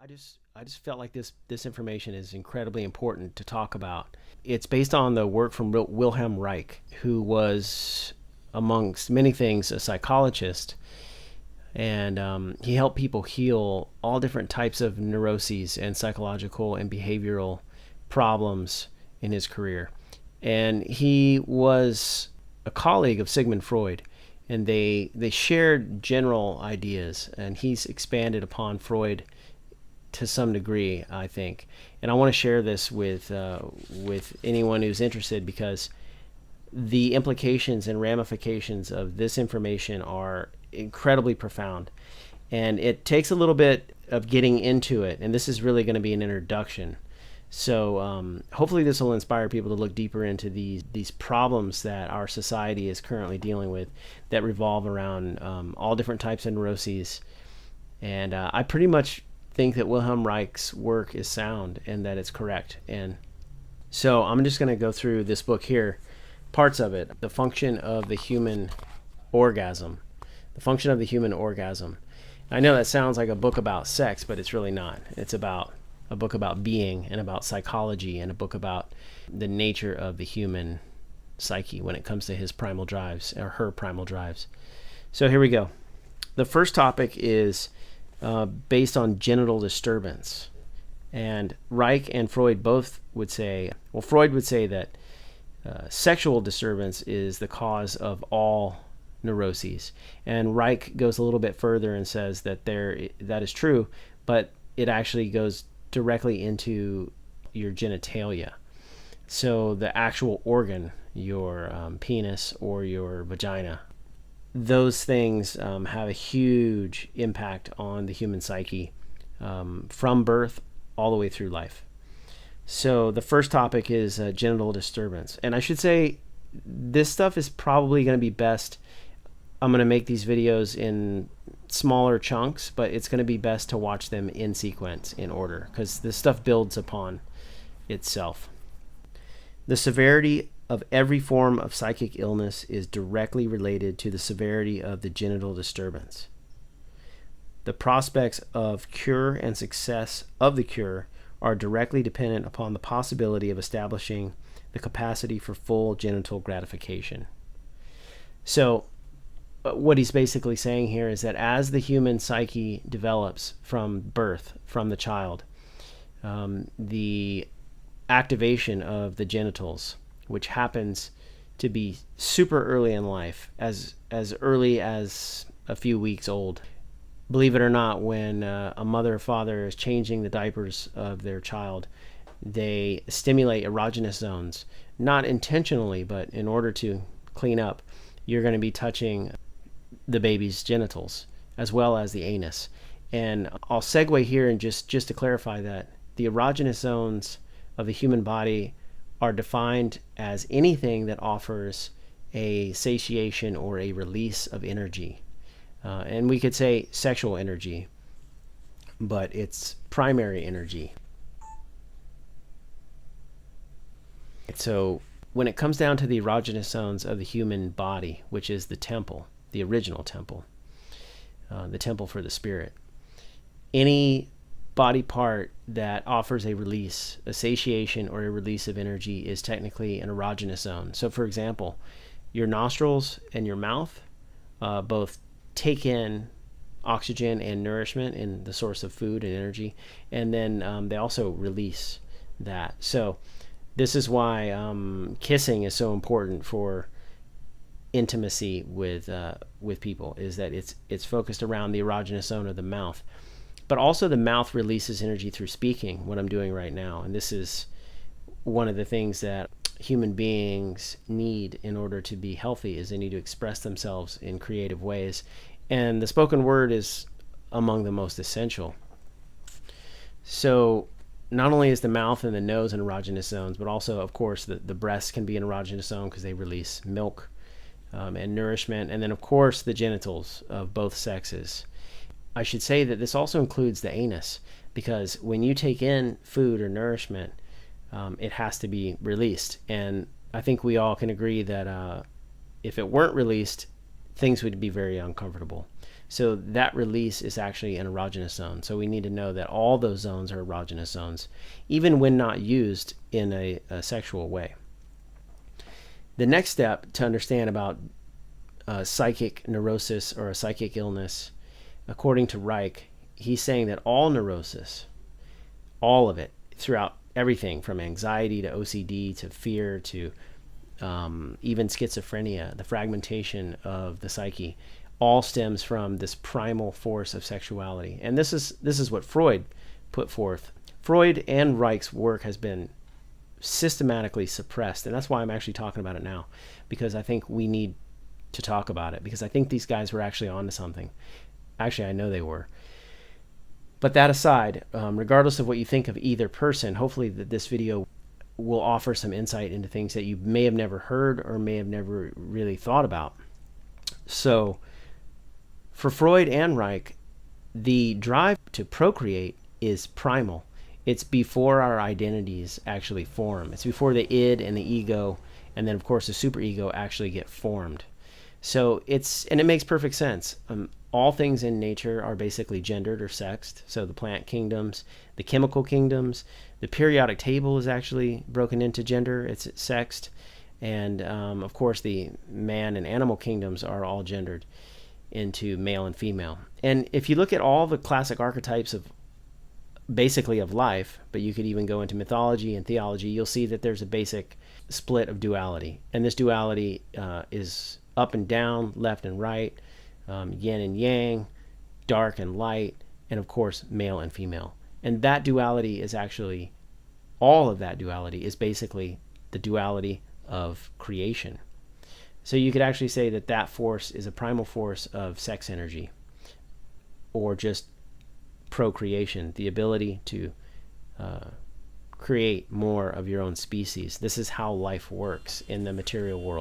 I just felt like this information is incredibly important to talk about. It's based on the work from Wilhelm Reich, who was, amongst many things, a psychologist, and he helped people heal all different types of neuroses and psychological and behavioral problems in his career. And he was a colleague of Sigmund Freud, and they shared general ideas, and he's expanded upon Freud to some degree, I think. And I want to share this with anyone who's interested, because the implications and ramifications of this information are incredibly profound. And it takes a little bit of getting into it, and this is really going to be an introduction. So hopefully this will inspire people to look deeper into these problems that our society is currently dealing with, that revolve around all different types of neuroses. And I pretty much think that Wilhelm Reich's work is sound and that it's correct. And so I'm just going to go through this book here, parts of it. The function of the human orgasm. The function of the human orgasm. I know that sounds like a book about sex, but it's really not. It's about a book about being and about psychology, and a book about the nature of the human psyche when it comes to his primal drives, or her primal drives. So here we go. The first topic is based on genital disturbance. And Reich and Freud both would say, well, Freud would say that sexual disturbance is the cause of all neuroses. And Reich goes a little bit further and says that that is true, but it actually goes directly into your genitalia. So the actual organ, your penis or your vagina, those things have a huge impact on the human psyche from birth all the way through life. So the first topic is genital disturbance. And I should say this stuff is probably going to be best. I'm going to make these videos in smaller chunks, but it's going to be best to watch them in sequence, in order, because this stuff builds upon itself. The severity of every form of psychic illness is directly related to the severity of the genital disturbance. The prospects of cure and success of the cure are directly dependent upon the possibility of establishing the capacity for full genital gratification. So what he's basically saying here is that as the human psyche develops from birth, from the child, the activation of the genitals, which happens to be super early in life, as early as a few weeks old. Believe it or not, when a mother or father is changing the diapers of their child, they stimulate erogenous zones, not intentionally, but in order to clean up. You're going to be touching the baby's genitals as well as the anus. And I'll segue here, and just to clarify that the erogenous zones of the human body are defined as anything that offers a satiation or a release of energy. And we could say sexual energy, but it's primary energy. So when it comes down to the erogenous zones of the human body, which is the temple, the original temple, the temple for the spirit, any body part that offers a release, a satiation or a release of energy is technically an erogenous zone. So for example, your nostrils and your mouth both take in oxygen and nourishment in the source of food and energy, and then they also release that. So this is why kissing is so important for intimacy with people, is that it's focused around the erogenous zone of the mouth. But also the mouth releases energy through speaking, what I'm doing right now. And this is one of the things that human beings need in order to be healthy, is they need to express themselves in creative ways. And the spoken word is among the most essential. So not only is the mouth and the nose an erogenous zones, but also, of course, the breasts can be an erogenous zone because they release milk and nourishment. And then, of course, the genitals of both sexes. I should say that this also includes the anus, because when you take in food or nourishment, it has to be released. And I think we all can agree that if it weren't released, things would be very uncomfortable. So that release is actually an erogenous zone. So we need to know that all those zones are erogenous zones, even when not used in a sexual way. The next step to understand about psychic neurosis or a psychic illness, according to Reich, he's saying that all neurosis, all of it, throughout everything from anxiety to OCD to fear to even schizophrenia, the fragmentation of the psyche, all stems from this primal force of sexuality. And this is what Freud put forth. Freud and Reich's work has been systematically suppressed, and that's why I'm actually talking about it now, because I think we need to talk about it, because I think these guys were actually onto something. Actually, I know they were. But that aside, regardless of what you think of either person, hopefully this video will offer some insight into things that you may have never heard or may have never really thought about. So for Freud and Reich, the drive to procreate is primal. It's before our identities actually form. It's before the id and the ego, and then of course the superego actually get formed. So it makes perfect sense. All things in nature are basically gendered or sexed. So the plant kingdoms, the chemical kingdoms, the periodic table is actually broken into gender. It's sexed. And of course the man and animal kingdoms are all gendered into male and female. And if you look at all the classic archetypes of basically of life, but you could even go into mythology and theology, you'll see that there's a basic split of duality. And this duality is up and down, left and right, yin and yang, dark and light, and of course male and female. And that duality is actually, all of that duality is basically the duality of creation. So you could actually say that that force is a primal force of sex energy, or just procreation, the ability to create more of your own species. This is how life works in the material world.